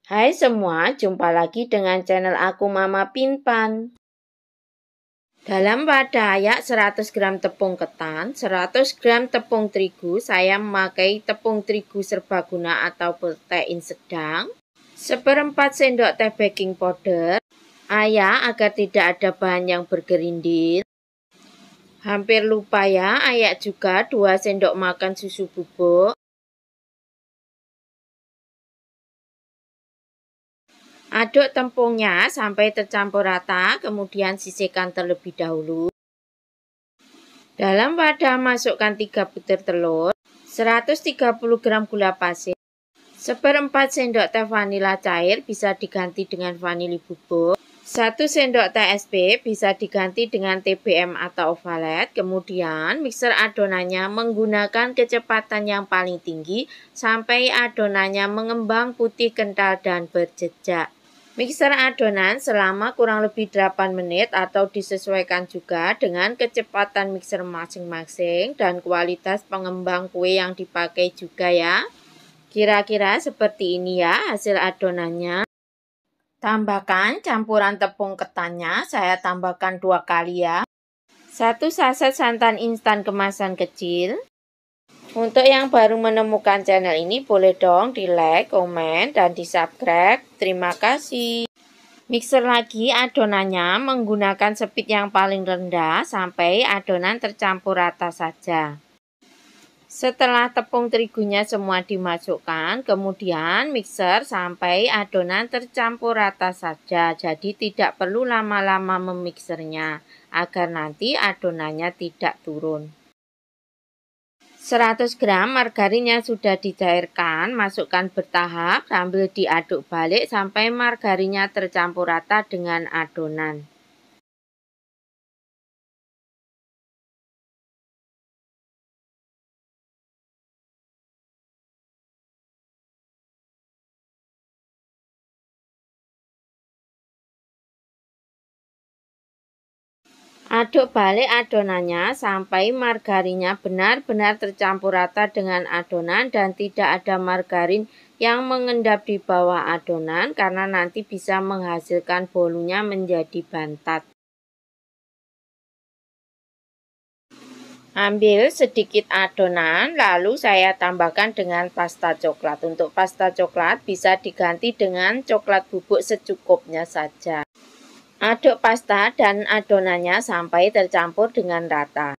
Hai semua, jumpa lagi dengan channel aku Mama Pinpan. Dalam wadah ayak 100 gram tepung ketan, 100 gram tepung terigu, saya memakai tepung terigu serbaguna atau protein sedang, 1/4 sendok teh baking powder, ayak agar tidak ada bahan yang bergerindil. Hampir lupa ya, ayak juga 2 sendok makan susu bubuk. Aduk tepungnya sampai tercampur rata, kemudian sisihkan terlebih dahulu. Dalam wadah masukkan 3 butir telur, 130 gram gula pasir, 1/4 sendok teh vanila cair bisa diganti dengan vanili bubuk, 1 sendok teh SP bisa diganti dengan TBM atau ovalet. Kemudian mixer adonannya menggunakan kecepatan yang paling tinggi sampai adonannya mengembang putih kental dan berjejak. Mixer adonan selama kurang lebih 8 menit atau disesuaikan juga dengan kecepatan mixer masing-masing dan kualitas pengembang kue yang dipakai juga ya. Kira-kira seperti ini ya hasil adonannya. Tambahkan campuran tepung ketannya, saya tambahkan 2 kali ya. 1 saset santan instan kemasan kecil. Untuk yang baru menemukan channel ini, boleh dong di like, komen, dan di subscribe. Terima kasih. Mixer lagi adonannya menggunakan speed yang paling rendah sampai adonan tercampur rata saja. Setelah tepung terigunya semua dimasukkan, kemudian mixer sampai adonan tercampur rata saja. Jadi tidak perlu lama-lama memixernya, agar nanti adonannya tidak turun. 100 gram margarinnya sudah dicairkan, masukkan bertahap sambil diaduk balik sampai margarinnya tercampur rata dengan adonan. Aduk balik adonannya sampai margarinnya benar-benar tercampur rata dengan adonan dan tidak ada margarin yang mengendap di bawah adonan karena nanti bisa menghasilkan bolunya menjadi bantat. Ambil sedikit adonan lalu saya tambahkan dengan pasta coklat. Untuk pasta coklat bisa diganti dengan coklat bubuk secukupnya saja. Aduk pasta dan adonannya sampai tercampur dengan rata.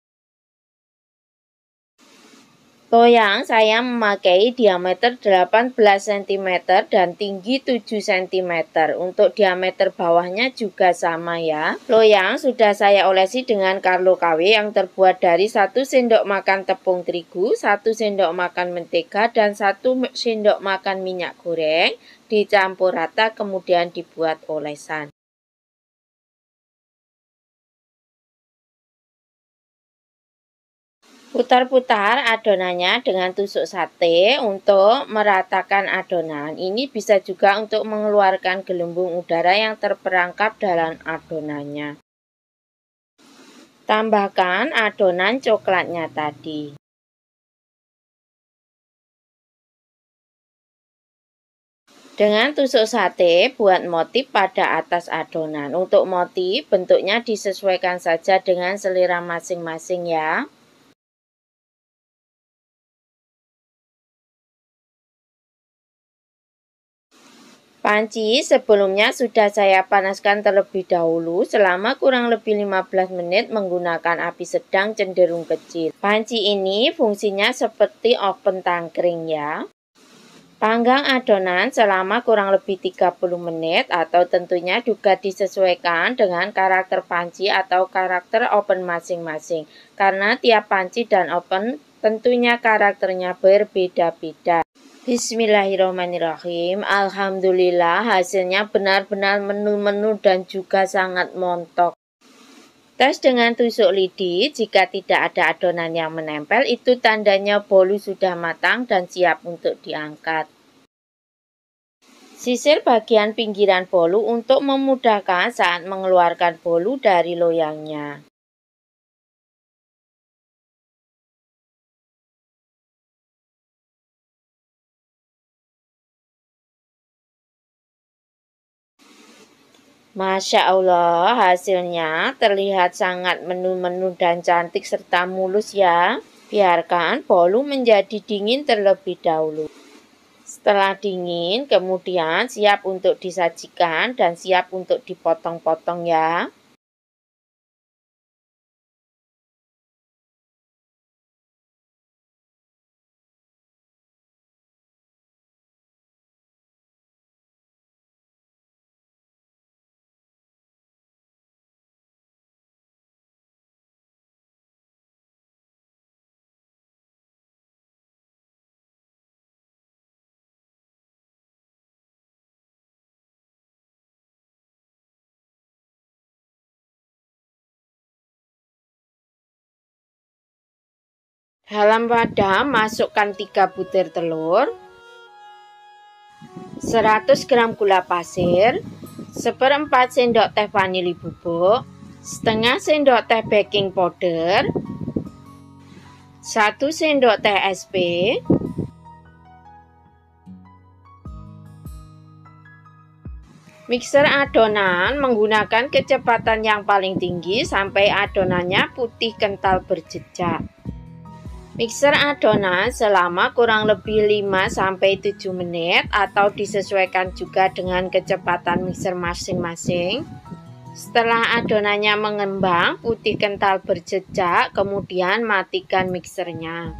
Loyang saya memakai diameter 18 cm dan tinggi 7 cm. Untuk diameter bawahnya juga sama ya. Loyang sudah saya olesi dengan Carlo KW yang terbuat dari 1 sendok makan tepung terigu, 1 sendok makan mentega, dan 1 sendok makan minyak goreng. Dicampur rata kemudian dibuat olesan. Putar-putar adonannya dengan tusuk sate untuk meratakan adonan. Ini bisa juga untuk mengeluarkan gelembung udara yang terperangkap dalam adonannya. Tambahkan adonan coklatnya tadi. Dengan tusuk sate, buat motif pada atas adonan. Untuk motif, bentuknya disesuaikan saja dengan selera masing-masing ya. Panci sebelumnya sudah saya panaskan terlebih dahulu selama kurang lebih 15 menit menggunakan api sedang cenderung kecil. Panci ini fungsinya seperti oven tangkring ya. Panggang adonan selama kurang lebih 30 menit atau tentunya juga disesuaikan dengan karakter panci atau karakter oven masing-masing. Karena tiap panci dan oven tentunya karakternya berbeda-beda. Bismillahirrahmanirrahim. Alhamdulillah hasilnya benar-benar menu-menu dan juga sangat montok. Tes dengan tusuk lidi, jika tidak ada adonan yang menempel itu tandanya bolu sudah matang dan siap untuk diangkat. Sisir bagian pinggiran bolu untuk memudahkan saat mengeluarkan bolu dari loyangnya. Masya Allah, hasilnya terlihat sangat menu-menu dan cantik serta mulus ya. Biarkan bolu menjadi dingin terlebih dahulu. Setelah dingin, kemudian siap untuk disajikan dan siap untuk dipotong-potong ya. Dalam wadah masukkan 3 butir telur, 100 gram gula pasir, 1/4 sendok teh vanili bubuk, setengah sendok teh baking powder, 1 sendok teh SP, mixer adonan menggunakan kecepatan yang paling tinggi sampai adonannya putih kental berjejak. Mixer adonan selama kurang lebih 5-7 menit atau disesuaikan juga dengan kecepatan mixer masing-masing. Setelah adonannya mengembang putih kental berjejak, kemudian matikan mixernya.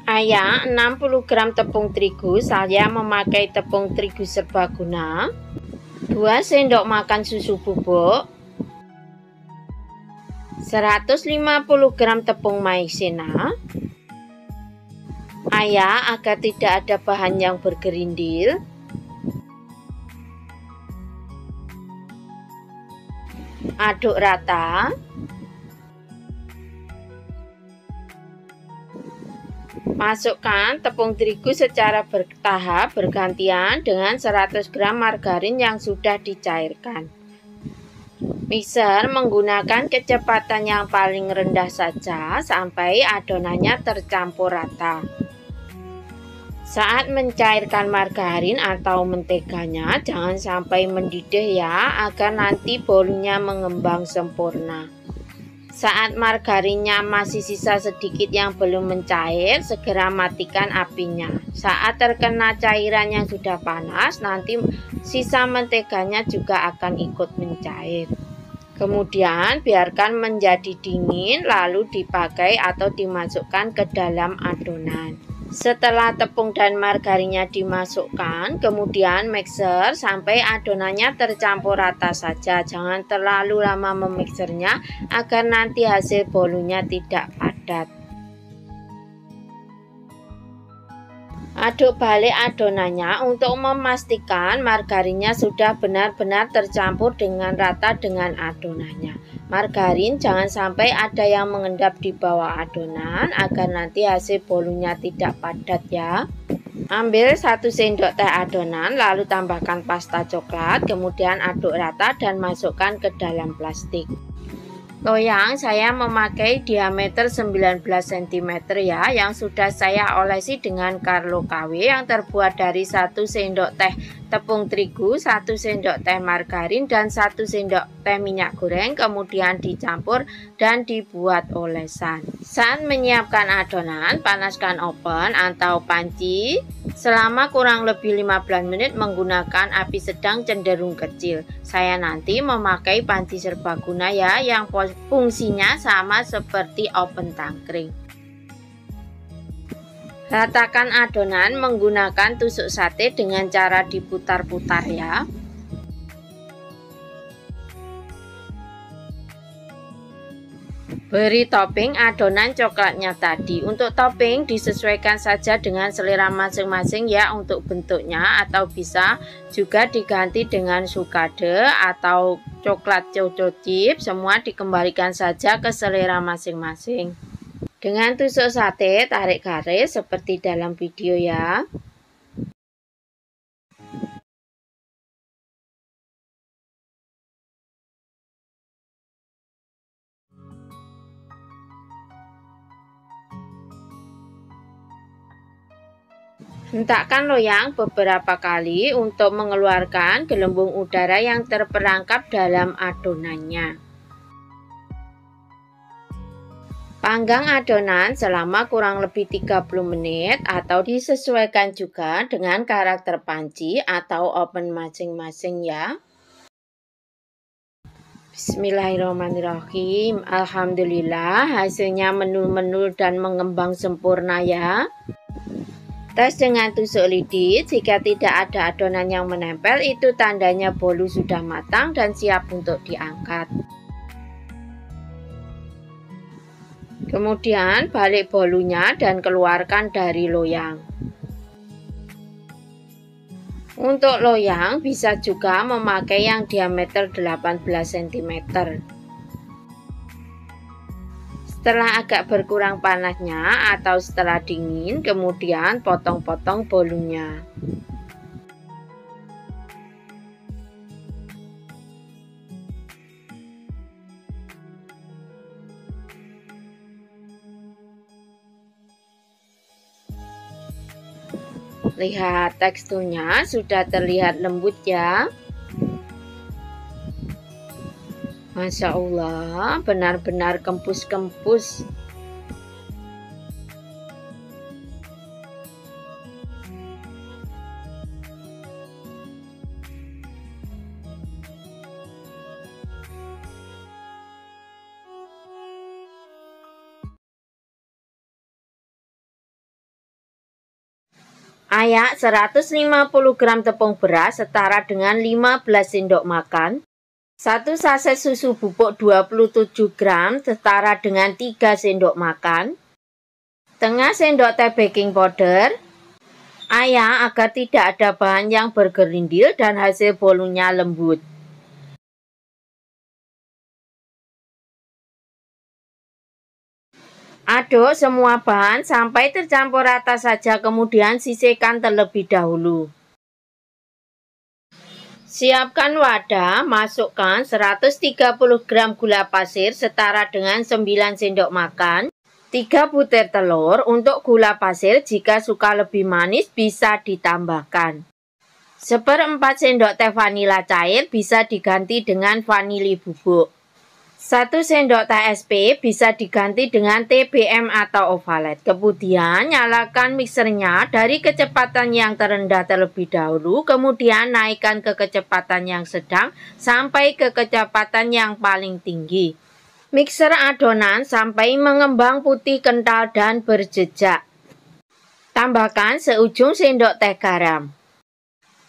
Ayah 60 gram tepung terigu, saya memakai tepung terigu serbaguna, 2 sendok makan susu bubuk, 150 gram tepung maizena. Ayah agar tidak ada bahan yang bergerindil. Aduk rata. Masukkan tepung terigu secara bertahap bergantian dengan 100 gram margarin yang sudah dicairkan. Mixer menggunakan kecepatan yang paling rendah saja sampai adonannya tercampur rata. Saat mencairkan margarin atau menteganya, jangan sampai mendidih ya, agar nanti bolunya mengembang sempurna. Saat margarinnya masih sisa sedikit yang belum mencair, segera matikan apinya. Saat terkena cairan yang sudah panas, nanti sisa menteganya juga akan ikut mencair. Kemudian biarkan menjadi dingin lalu dipakai atau dimasukkan ke dalam adonan. Setelah tepung dan margarinnya dimasukkan, kemudian mixer sampai adonannya tercampur rata saja. Jangan terlalu lama memixernya agar nanti hasil bolunya tidak padat. Aduk balik adonannya untuk memastikan margarinnya sudah benar-benar tercampur dengan rata dengan adonannya. Margarin jangan sampai ada yang mengendap di bawah adonan agar nanti hasil bolunya tidak padat ya. Ambil 1 sendok teh adonan lalu tambahkan pasta coklat, kemudian aduk rata dan masukkan ke dalam plastik. Loyang saya memakai diameter 19 cm ya, yang sudah saya olesi dengan Carlo KW yang terbuat dari 1 sendok teh tepung terigu, 1 sendok teh margarin, dan 1 sendok teh minyak goreng, kemudian dicampur dan dibuat olesan. Saat menyiapkan adonan, panaskan oven atau panci selama kurang lebih 15 menit menggunakan api sedang cenderung kecil. Saya nanti memakai panci serbaguna ya, yang fungsinya sama seperti oven tangkring. Ratakan adonan menggunakan tusuk sate dengan cara diputar-putar ya. Beri topping adonan coklatnya tadi. Untuk topping disesuaikan saja dengan selera masing-masing ya untuk bentuknya, atau bisa juga diganti dengan sukade atau coklat choco chip. Semua dikembalikan saja ke selera masing-masing. Dengan tusuk sate tarik garis seperti dalam video ya. Hentakkan loyang beberapa kali untuk mengeluarkan gelembung udara yang terperangkap dalam adonannya. Panggang adonan selama kurang lebih 30 menit atau disesuaikan juga dengan karakter panci atau oven masing-masing ya. Bismillahirrahmanirrahim. Alhamdulillah hasilnya menul-menul dan mengembang sempurna ya. Tes dengan tusuk lidi, jika tidak ada adonan yang menempel itu tandanya bolu sudah matang dan siap untuk diangkat. Kemudian balik bolunya dan keluarkan dari loyang. Untuk loyang bisa juga memakai yang diameter 18 cm. Setelah agak berkurang panasnya atau setelah dingin, kemudian potong-potong bolunya. Lihat teksturnya sudah terlihat lembut ya. Masya Allah, benar-benar kempus-kempus. Ayak 150 gram tepung beras setara dengan 15 sendok makan. 1 saset susu bubuk 27 gram setara dengan 3 sendok makan. Setengah sendok teh baking powder. Ayak agar tidak ada bahan yang bergerindil dan hasil bolunya lembut. Aduk semua bahan sampai tercampur rata saja, kemudian sisihkan terlebih dahulu. Siapkan wadah, masukkan 130 gram gula pasir setara dengan 9 sendok makan, 3 butir telur. Untuk gula pasir jika suka lebih manis bisa ditambahkan. 1/4 sendok teh vanila cair bisa diganti dengan vanili bubuk. 1 sendok teh SP bisa diganti dengan TBM atau ovalet. Kemudian nyalakan mixernya dari kecepatan yang terendah terlebih dahulu, kemudian naikkan ke kecepatan yang sedang sampai ke kecepatan yang paling tinggi. Mixer adonan sampai mengembang putih kental dan berjejak. Tambahkan seujung sendok teh garam.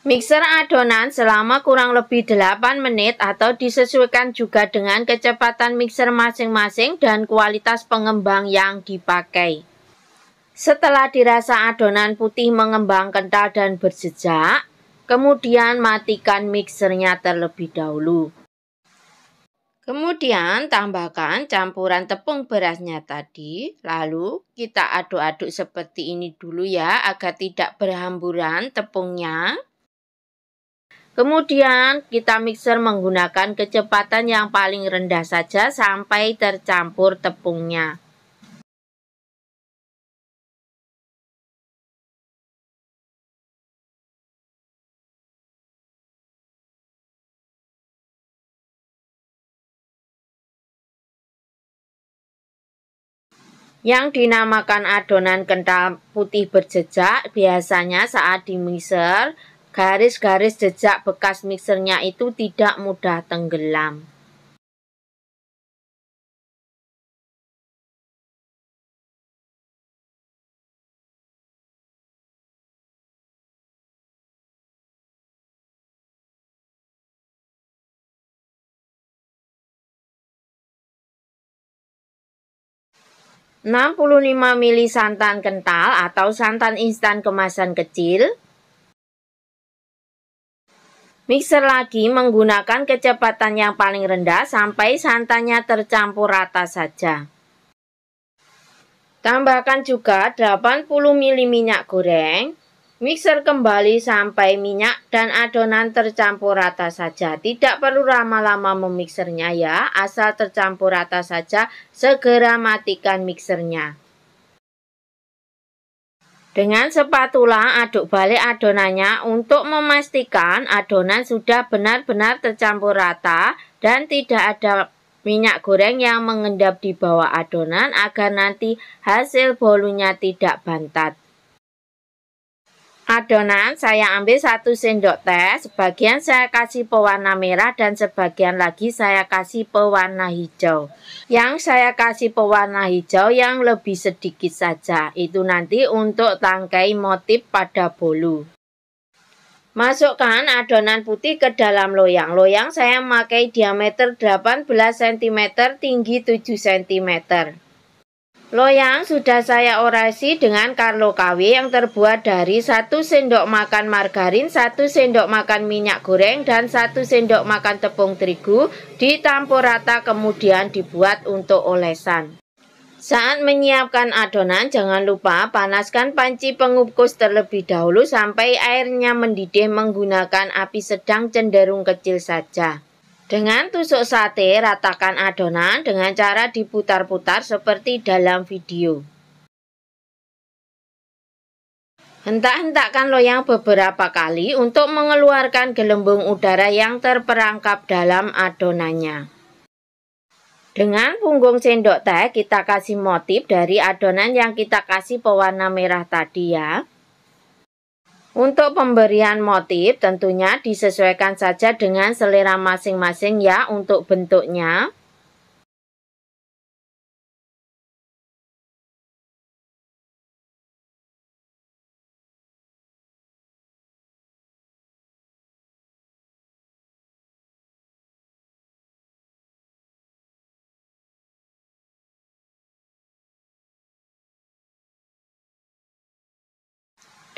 Mixer adonan selama kurang lebih 8 menit atau disesuaikan juga dengan kecepatan mixer masing-masing dan kualitas pengembang yang dipakai. Setelah dirasa adonan putih mengembang kental dan berjejak, kemudian matikan mixernya terlebih dahulu. Kemudian tambahkan campuran tepung berasnya tadi, lalu kita aduk-aduk seperti ini dulu ya agar tidak berhamburan tepungnya. Kemudian kita mixer menggunakan kecepatan yang paling rendah saja sampai tercampur tepungnya. Yang dinamakan adonan kental putih berjejak biasanya saat di mixer, garis-garis jejak bekas mixernya itu tidak mudah tenggelam. – 65 ml santan kental atau santan instan kemasan kecil. Mixer lagi menggunakan kecepatan yang paling rendah sampai santannya tercampur rata saja. Tambahkan juga 80 ml minyak goreng. Mixer kembali sampai minyak dan adonan tercampur rata saja. Tidak perlu lama-lama memixernya ya, asal tercampur rata saja, segera matikan mixernya. Dengan spatula aduk balik adonannya untuk memastikan adonan sudah benar-benar tercampur rata dan tidak ada minyak goreng yang mengendap di bawah adonan agar nanti hasil bolunya tidak bantat. Adonan saya ambil 1 sendok teh, sebagian saya kasih pewarna merah dan sebagian lagi saya kasih pewarna hijau. Yang saya kasih pewarna hijau yang lebih sedikit saja, itu nanti untuk tangkai motif pada bolu. Masukkan adonan putih ke dalam loyang. Loyang saya memakai diameter 18 cm, tinggi 7 cm. Loyang sudah saya orasi dengan Carlo KW yang terbuat dari 1 sendok makan margarin, 1 sendok makan minyak goreng, dan 1 sendok makan tepung terigu. Ditampur rata kemudian dibuat untuk olesan. Saat menyiapkan adonan, jangan lupa panaskan panci pengukus terlebih dahulu sampai airnya mendidih menggunakan api sedang cenderung kecil saja. Dengan tusuk sate, ratakan adonan dengan cara diputar-putar seperti dalam video. Hentak-hentakkan loyang beberapa kali untuk mengeluarkan gelembung udara yang terperangkap dalam adonannya. Dengan punggung sendok teh, kita kasih motif dari adonan yang kita kasih pewarna merah tadi ya. Untuk pemberian motif tentunya disesuaikan saja dengan selera masing-masing ya untuk bentuknya.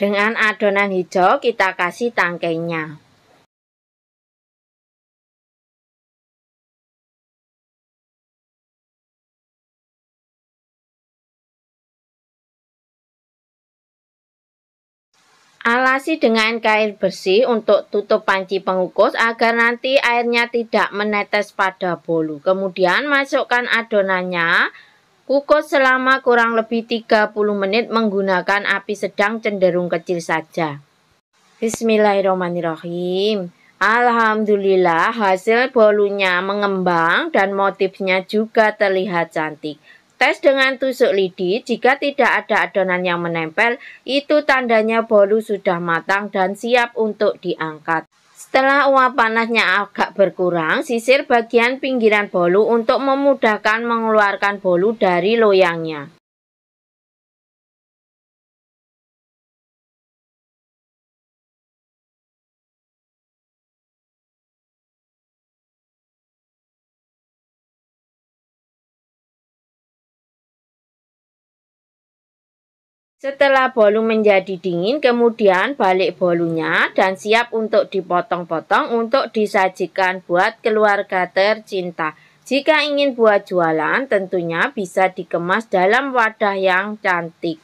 Dengan adonan hijau kita kasih tangkainya. Alasi dengan kain bersih untuk tutup panci pengukus agar nanti airnya tidak menetes pada bolu. Kemudian masukkan adonannya, kukus selama kurang lebih 30 menit menggunakan api sedang cenderung kecil saja. Bismillahirrahmanirrahim. Alhamdulillah hasil bolunya mengembang dan motifnya juga terlihat cantik. Tes dengan tusuk lidi, jika tidak ada adonan yang menempel, itu tandanya bolu sudah matang dan siap untuk diangkat. Setelah uap panasnya agak berkurang, sisir bagian pinggiran bolu untuk memudahkan mengeluarkan bolu dari loyangnya. Setelah bolu menjadi dingin, kemudian balik bolunya dan siap untuk dipotong-potong untuk disajikan buat keluarga tercinta. Jika ingin buat jualan, tentunya bisa dikemas dalam wadah yang cantik.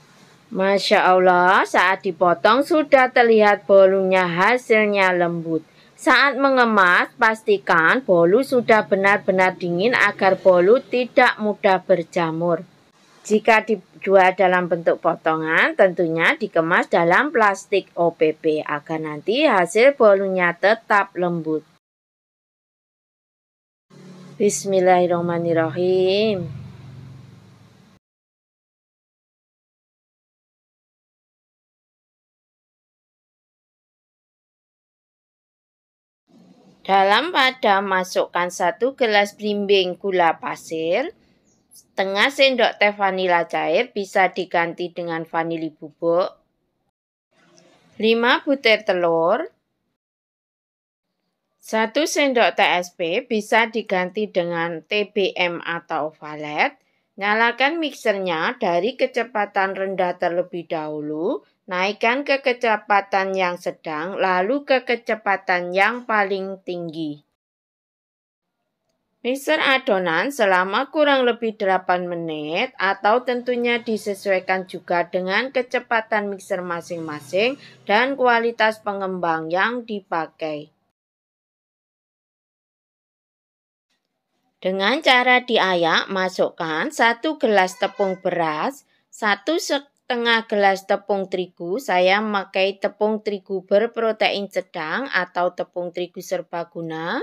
Masya Allah, saat dipotong sudah terlihat bolunya hasilnya lembut. Saat mengemas, pastikan bolu sudah benar-benar dingin agar bolu tidak mudah berjamur. Jika dijual dalam bentuk potongan, tentunya dikemas dalam plastik OPP agar nanti hasil bolunya tetap lembut. Bismillahirrahmanirrahim. Dalam wadah masukkan 1 gelas blimbing gula pasir, setengah sendok teh vanila cair, bisa diganti dengan vanili bubuk, 5 butir telur, 1 sendok TSP, bisa diganti dengan TBM atau valet. Nyalakan mixernya dari kecepatan rendah terlebih dahulu, naikkan ke kecepatan yang sedang, lalu ke kecepatan yang paling tinggi. Mixer adonan selama kurang lebih 8 menit atau tentunya disesuaikan juga dengan kecepatan mixer masing-masing dan kualitas pengembang yang dipakai. Dengan cara diayak, masukkan 1 gelas tepung beras, 1 setengah gelas tepung terigu, saya memakai tepung terigu berprotein sedang atau tepung terigu serbaguna.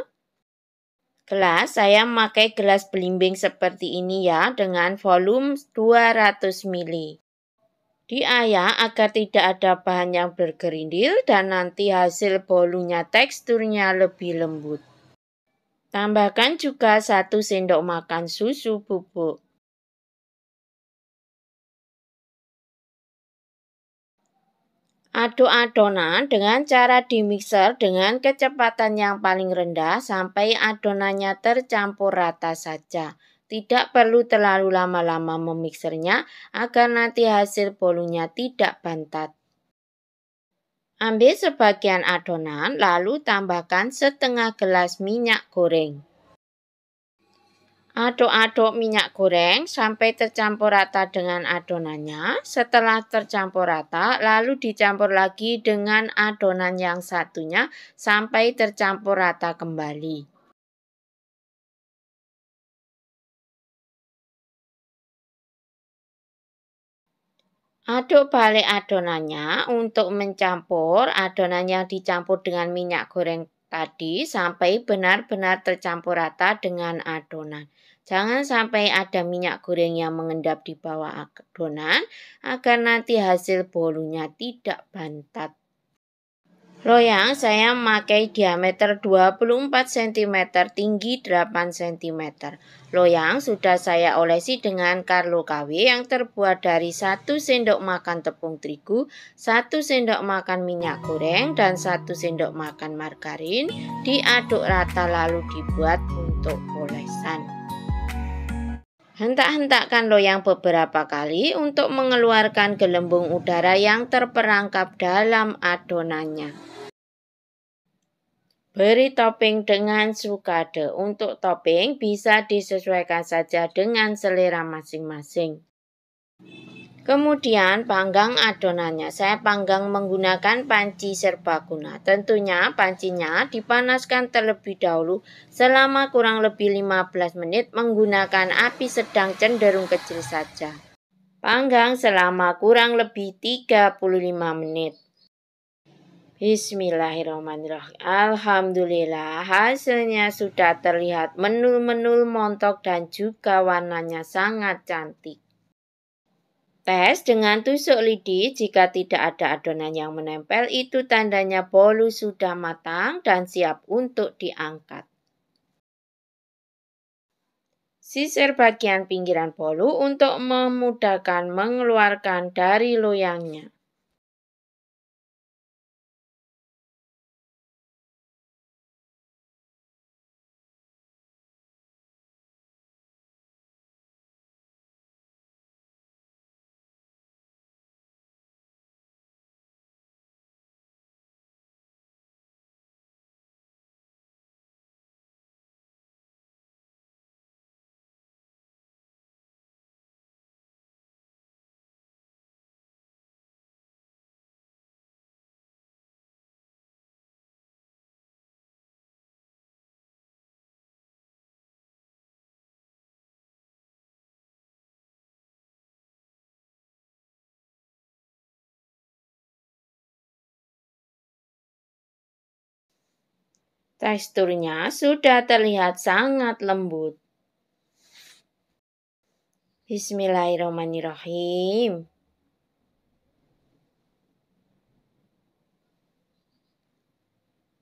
Gelas, saya memakai gelas belimbing seperti ini ya, dengan volume 200 ml. Diayak agar tidak ada bahan yang bergerindil dan nanti hasil bolunya teksturnya lebih lembut. Tambahkan juga 1 sendok makan susu bubuk. Aduk adonan dengan cara dimixer dengan kecepatan yang paling rendah sampai adonannya tercampur rata saja. Tidak perlu terlalu lama-lama memixernya agar nanti hasil bolunya tidak bantat. Ambil sebagian adonan lalu tambahkan setengah gelas minyak goreng. Aduk-aduk minyak goreng sampai tercampur rata dengan adonannya. Setelah tercampur rata, lalu dicampur lagi dengan adonan yang satunya sampai tercampur rata kembali. Aduk balik adonannya untuk mencampur adonan yang dicampur dengan minyak goreng tadi sampai benar-benar tercampur rata dengan adonan. Jangan sampai ada minyak goreng yang mengendap di bawah adonan agar nanti hasil bolunya tidak bantat. Loyang saya memakai diameter 24 cm, tinggi 8 cm. Loyang sudah saya olesi dengan Carlo KW yang terbuat dari 1 sendok makan tepung terigu, 1 sendok makan minyak goreng, dan 1 sendok makan margarin. Diaduk rata lalu dibuat untuk olesan. Hentak-hentakkan loyang beberapa kali untuk mengeluarkan gelembung udara yang terperangkap dalam adonannya. Beri topping dengan sukade. Untuk topping bisa disesuaikan saja dengan selera masing-masing. Kemudian panggang adonannya. Saya panggang menggunakan panci serbaguna. Tentunya pancinya dipanaskan terlebih dahulu selama kurang lebih 15 menit menggunakan api sedang cenderung kecil saja. Panggang selama kurang lebih 35 menit. Bismillahirrahmanirrahim. Alhamdulillah, hasilnya sudah terlihat menul-menul montok dan juga warnanya sangat cantik. Tes dengan tusuk lidi. Jika tidak ada adonan yang menempel, itu tandanya bolu sudah matang dan siap untuk diangkat. Sisir bagian pinggiran bolu untuk memudahkan mengeluarkan dari loyangnya. Teksturnya sudah terlihat sangat lembut. Bismillahirrahmanirrahim.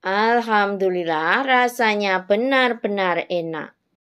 Alhamdulillah, rasanya benar-benar enak.